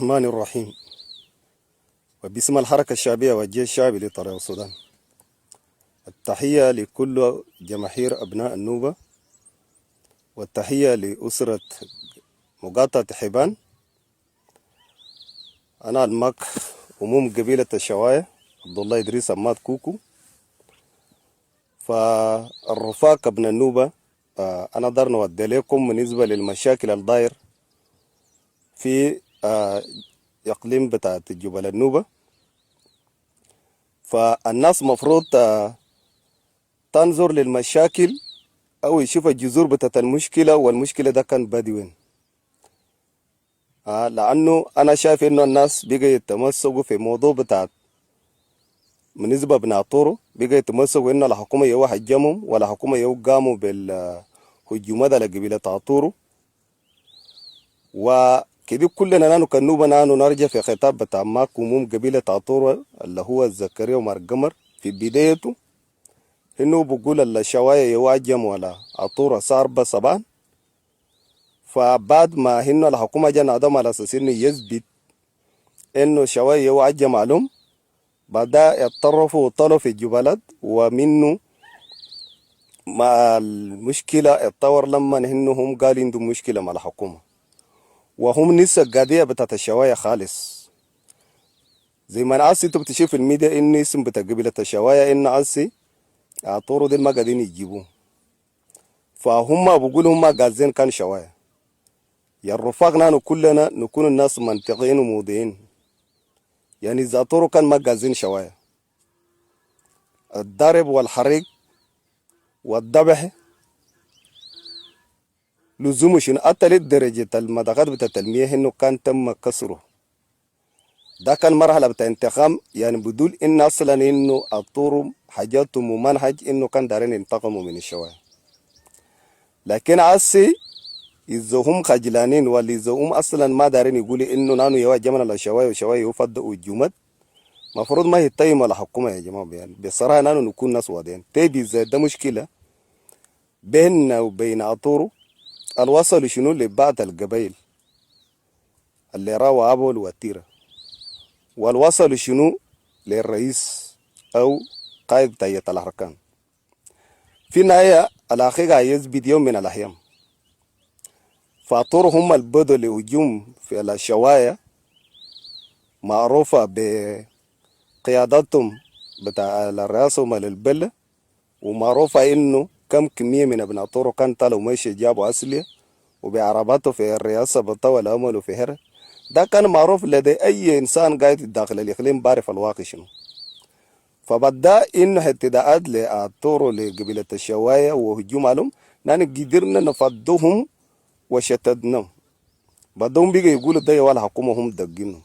الرحمن الرحيم. وباسم الحركة الشعبية والجيش الشعبي لطريق السودان، التحية لكل جماهير أبناء النوبة، والتحية لأسرة مقاطعة حيبان. أنا الماك أموم قبيلة الشواية عبد الله إدريس أمات كوكو. فالرفاق ابن النوبة، أنا دار نودي لكم بالنسبة للمشاكل الداير في إقليم بتاعت جبل النوبة. فالناس مفروض تنظر للمشاكل أو يشوف الجذور بتاعت المشكلة، والمشكلة ده كان بادي وين. لأنه أنا شايف إنه الناس بقى يتمسكوا في موضوع بتاعت بالنسبة بناطورو، بقى يتمسكوا إنه الحكومة يو حجمهم ولا حكومة يو قاموا بالهجومات على قبيلة طاطورو. وكده كلنا نانو كنوبة نانو نرجع في خطاب بتاع ماك وموم قبيلة طاطورو اللي هو الزكريا ومار قمر في بدايته، إنه بقول الشواية يو أجم ولا عطورة صاربة صبان. فبعد ما هنو الحكومة جانا عدم على أساس إنه يثبت إنه شواية يو أجم معلوم، بعدها يتطرفوا وطلعوا في الجبلات، ومنه مع المشكلة اتطور لما هم قالوا عندهم مشكلة مع الحكومة، وهم نسى القضية بتاعت الشواية خالص. زي ما نعسي انتوا بتشوف في الميديا ان اسم بتاع قبيلة الشواية ان عسي عطورو دي ما قاعدين يجيبوه. فهم بقول هم قازين كان شواية. يا الرفاق نانو كلنا نكون الناس منطقيين وموضعين. يعني إذا عطورو كان ما قازين شواية، الضرب والحريق والذبح لزومه شنو؟ حتى لدرجة المداخات بتاعت المياه انه كان تم كسره. ده كان مرحلة بتاع انتقام، يعني بدول ان اصلا انه عطورو حاجاتهم ومنهج انه كان دارين ينتقموا من الشواية. لكن عسي إذا هم خجلانين، ولا إذا هم أصلا ما دارين يقولوا إنه نانو يوا جمنا الشواية وشواية يفضوا الجمد، مفروض ما يتيموا على حكومة يا جماعة. يعني بصراحة نانو نكون ناس وادين تيبي زي ده مشكلة بيننا وبين عطورو الوصل شنو لبعض القبائل اللي راوا أبو الوتيرة، والوصل شنو للرئيس أو قائد تاية الأركان. في النهاية الحقيقة يثبت يوم من الأيام فعطورو هم البدو لهجوم في الشواية، معروفة بقياداتهم بتاع الرئاسة ومال البلة، ومعروفة إنه كم كمية من ابن عطورو كان طالوا ماشي جابوا أصلية وبعرباته في الرئاسة بطول عمله في هرة. ده كان معروف لدي أي إنسان قاعد داخل الإقليم بعرف الواقع شنو. فبدا إنه اهتداءات لعطورو لقبيلة الشواية وهجوم عليهم، نحن قدرنا نفضهم وشتدناهم. بدهم بيجي يقولوا ده ولا حكومة هم دقينهم.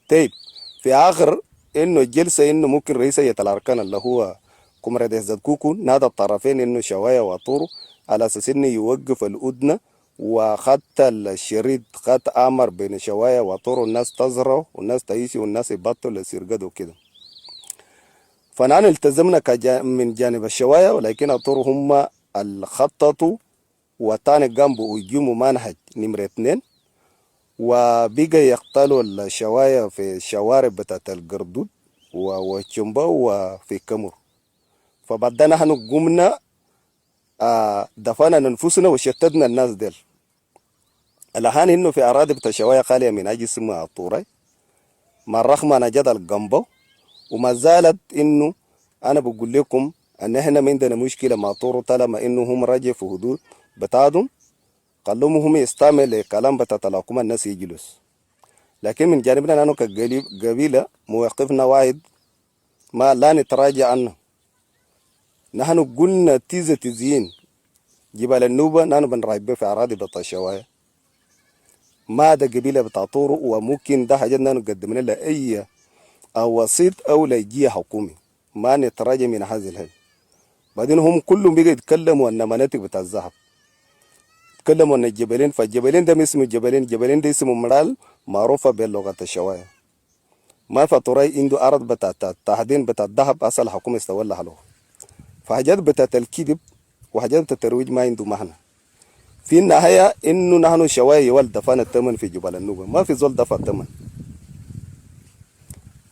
طيب في آخر إنه الجلسة إنه ممكن رئيس هيئة الأركان اللي هو كومراد إحزاد كوكو نادى الطرفين إنه شواية وطورو على أساس إنه يوقف الأدنى، وخدت الشريط خدت أمر بين شواية وطورو الناس تزرع والناس تعيش والناس يبطلوا السرقة وكده. فنحن التزمنا من جانب الشواية، ولكن الطورو هم الخططوا وتاني قام بهجوم منهج نمرة 2، وبقى يقتلوا الشواية في الشوارع بتاعت القردود وشمبا وفي كمر. فبعد نحن قمنا دفعنا أنفسنا وشتتنا الناس ديل. الآن إنه في أراضي بتاع شواية خالية من أجل اسمها الطوري، ما رغم أنا جد القنبة، وما زالت إنه أنا بقول لكم أن إحنا ما عندنا مشكلة مع طورو طالما إنه هم راجع في حدود بتاعهم، قالوا هم يستعمل كلام بتاع الحكومة الناس يجلس. لكن من جانبنا نحن كقبيلة موقفنا واحد ما لا نتراجع عنه. نحن قلنا تزيين جبال النوبة نحن بنراقبه في أراضي بتاع الشواية، ما ده قبيلة بتاع طورو، وممكن ده حاجات نحن قدمنا له أي أو وسيط أو لجية حكومي، ما نتراجع من هذه الهل. بعدين هم كلهم بيجي يتكلموا عن مناطق بتاع الذهب، يتكلموا عن الجبلين. فالجبلين ده اسمه جبلين، جبلين ده اسمه مرال معروفة بلغة الشواية. ما فطوري عنده أرض بتاعت التحدين بتاع الذهب أصل الحكومة استولى له. فحاجات بتاعت الكذب وحاجات بتاعت الترويج ما عنده معنى. في النهاية إنه نحن شواية يوال دفعنا الثمن في جبال النوبة، ما في زول دفع الثمن.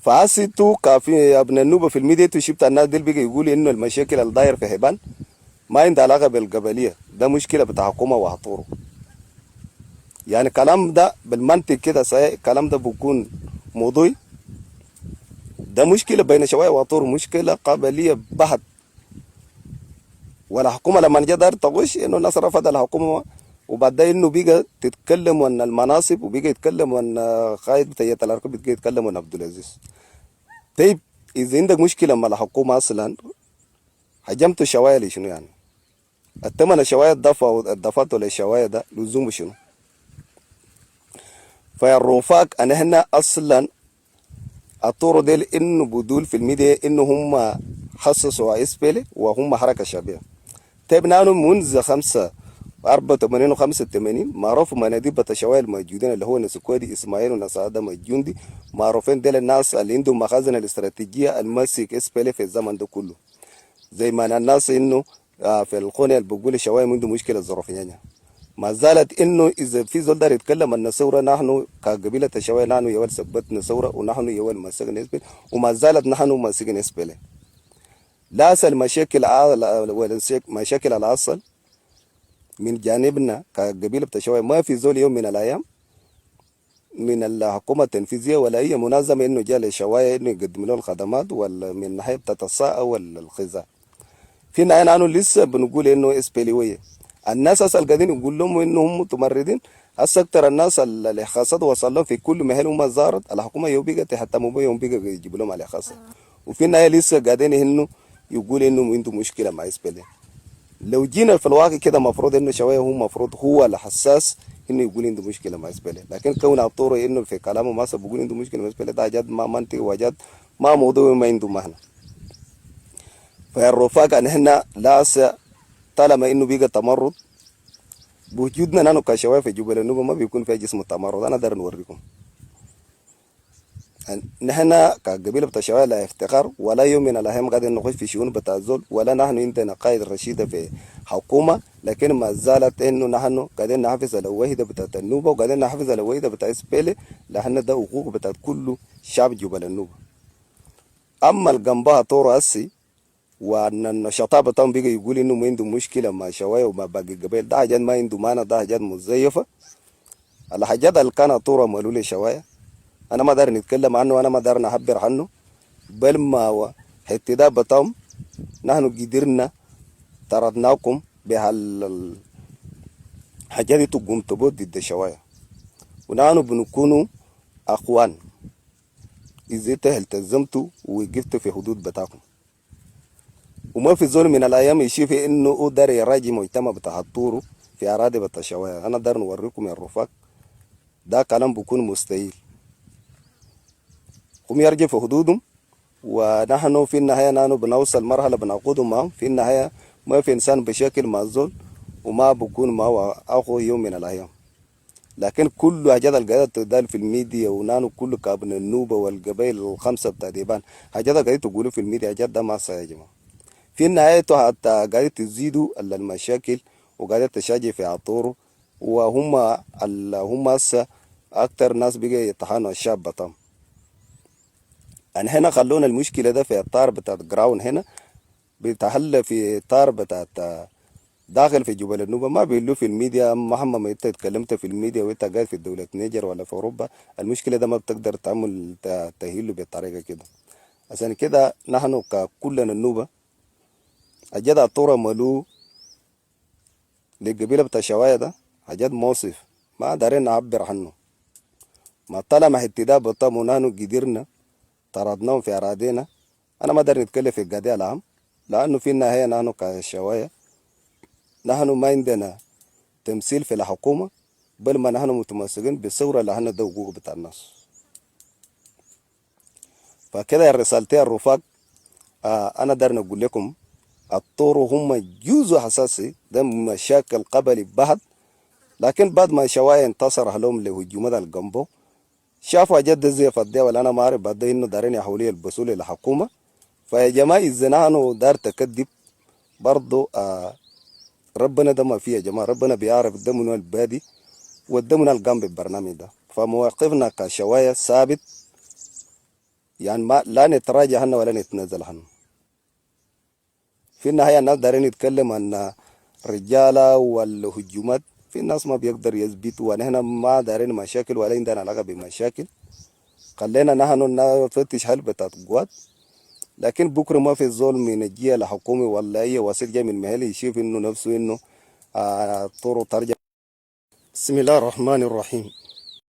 فعسيتو كافي ابن النوبة في الميديا شفت الناس دي بيجي يقول انه المشاكل الداير في حبان ما عندها علاقة بالقبلية، ده مشكلة بتاع حكومة وهطوره. يعني كلام ده بالمنطق كده صحيح، الكلام ده بيكون موضوعي. ده مشكلة بين شوية وطور، مشكلة قبلية بحت. ولا حكومة لما جا دار تغش انه الناس رفض الحكومة، وبعدين انه بيجا تتكلم عن المناصب، وبيجا يتكلم عن قائد بتاعت الاركب، بيجا يتكلم عن عبد العزيز. طيب اذا عندك مشكلة مع الحكومة اصلا، هجمت الشوايه لشنو يعني؟ الثمن الشوايه دفعته للشوايه ده لزوم شنو؟ فالرفاق انا هنا اصلا الطور ديل انه بدول في الميديا انه هم خصصوا اسبيلي وهم حركه شعبيه. طيب نحن منذ 84 و 85 معروف مناديب بتشوال الموجودين اللي هو ناس كويدي اسماعيل وناس ادم الجندي، معروفين ديل الناس اللي عندهم مخازن الاستراتيجيه المسك اسبيلي في الزمن ده كله. زي ما الناس انه في الخونة اللي بقول الشوايه عنده مشكله ظروفيه، ما زالت انه اذا في زول دار يتكلم عن الثوره، نحن كقبيله الشوايه نحن يول ثبتنا ثوره، ونحن يول مسكنا اسبل، وما زالت نحن ماسكين اسبل. لا اصل مشاكل مشاكل الاصل من جانبنا كقبيله الشوايه، ما في زول يوم من الايام من الحكومه التنفيذيه ولا اي منظمه انه جاء للشوايه انه يقدم لهم الخدمات، ولا من ناحيه الصاء ولا الخزاء. في النهايه نحن لسه بنقول انه اسبليويه. الناس اسال قاعدين يقول لهم انهم متمردين. هسه اكثر الناس اللي خاصة وصل لهم في كل محل هم زارت الحكومه يوم بيجا تهتموا بهم، بيجا يجيبوا لهم على خاصه. وفي النهايه لسه قاعدين انه يقول انه عنده مشكله مع اسبلي. لو جينا في الواقع كده مفروض انه شويه هو مفروض هو الحساس انه يقول عنده مشكله مع اسبلي، لكن كون الطور انه في كلامه ما بيقول عنده مشكله مع اسبلي، ده جد ما منطق وجد ما موضوع ما عنده معنى. فالرفاق ان احنا لا طالما انه بيجا تمرد بوجودنا نحن كشباب في جبل النوبة ما بيكون فيها جسم التمرد. انا دار نوريكم نحن كقبيله بتاع شوال لا افتخار ولا يوم من الايام قاعدين نخش في شؤون بتاع الزول، ولا نحن عندنا قائد رشيده في حكومه، لكن ما زالت انه نحن قاعدين نحافظ على الوحده بتاعت النوبه، وقاعدين نحافظ على الوحده بتاع اسبيلي، لان ده حقوق بتاعت كل شعب جبل النوبه. اما الجنبها طور اسي وان النشطاء بتاعهم بيجي يقول انه ما عنده مشكله مع شوايه وما باقي القبائل، ده حاجات ما عنده معنى، ده حاجات مزيفه. الحاجات اللي كانت طوره مالوله شوايه انا ما دار نتكلم عنه، انا ما دار نعبر عنه، بل ما هو احتداء بتاعهم نحن قدرنا طردناكم بهالحاجات دي تقوم تبوت ضد الشوايه، ونحن بنكونوا اخوان اذا انت التزمتوا ووقفتوا في حدود بتاعكم. وما في زول من الايام يشوف انه هو دار يراجع مجتمع بتاع الطورو في اراضي بتاع الشوايه. انا دار نوريكم يا الرفاق ده كلام بيكون مستحيل. هم يرجع في حدودهم، ونحن في النهاية نحن بنوصل مرحلة بنعقدهم معهم. في النهاية ما في إنسان بشكل مع الزول وما بكون معه أخو يوم من الأيام. لكن كل حاجات القاعدة تدال في الميديا، ونحن كل كابن النوبة والقبائل الخمسة بتاع ديبان حاجات قاعدة تقولوا في الميديا، حاجات ده ما صحيح يا جماعة. في النهاية حتى قاعدة تزيدوا المشاكل وقاعدة تشاجع في عطوره، وهم هم هسه أكتر ناس بقى يطحنوا الشاب بتاعهم. يعني هنا خلونا المشكلة ده في الطار بتاعت جراون هنا بيتحل في طار بتاعت داخل في جبل النوبة، ما بيقولوا في الميديا. مهما ما انت اتكلمت في الميديا وانت قاعد في دولة نيجر ولا في اوروبا، المشكلة ده ما بتقدر تعمل تهيله بالطريقة كده. عشان كده نحن ككلنا النوبة حاجات الطورة ملو للقبيلة بتاع شواية ده حاجات موصف ما دارين نعبر عنه. ما طالما اهتداء بطام ونحن قدرنا طردناهم في أراضينا، أنا ما دار نتكلم في القضية العام، لأنه في النهاية نحن كشواية نحن ما عندنا تمثيل في الحكومة، بل ما نحن متمسكين بالثورة اللي احنا ده حقوق بتاع الناس. فكده رسالتي الرفاق أنا دار نقول لكم الطور هم جزء أساسي ده مشاكل قبلي بحت، لكن بعد ما شواية انتصر لهم لهجومات الجنبو شافوا جد زي فضيه، ولا أنا ما أعرف بعد إنه دارين يحولوا يلبسوا لي الحكومة. فيا جماعة إذا نحن دار تكذب برضو ربنا ده ما فيه يا جماعة، ربنا بيعرف ده من البادي وده من القام بالبرنامج ده. فمواقفنا كشواية ثابت يعني ما لا نتراجع هنا ولا نتنازل هنا. في النهاية الناس دارين يتكلم عن رجالة والهجومات، في الناس ما بيقدر يثبتوا، ونحن ما دارين مشاكل ولا عندنا علاقة بمشاكل. خلينا نحن نفتش هل بتاعت قوات، لكن بكره ما في الظلم من الجهه الحكومي ولا اي وسيط جاي من محل يشوف انه نفسه انه طرق ترجع. بسم الله الرحمن الرحيم.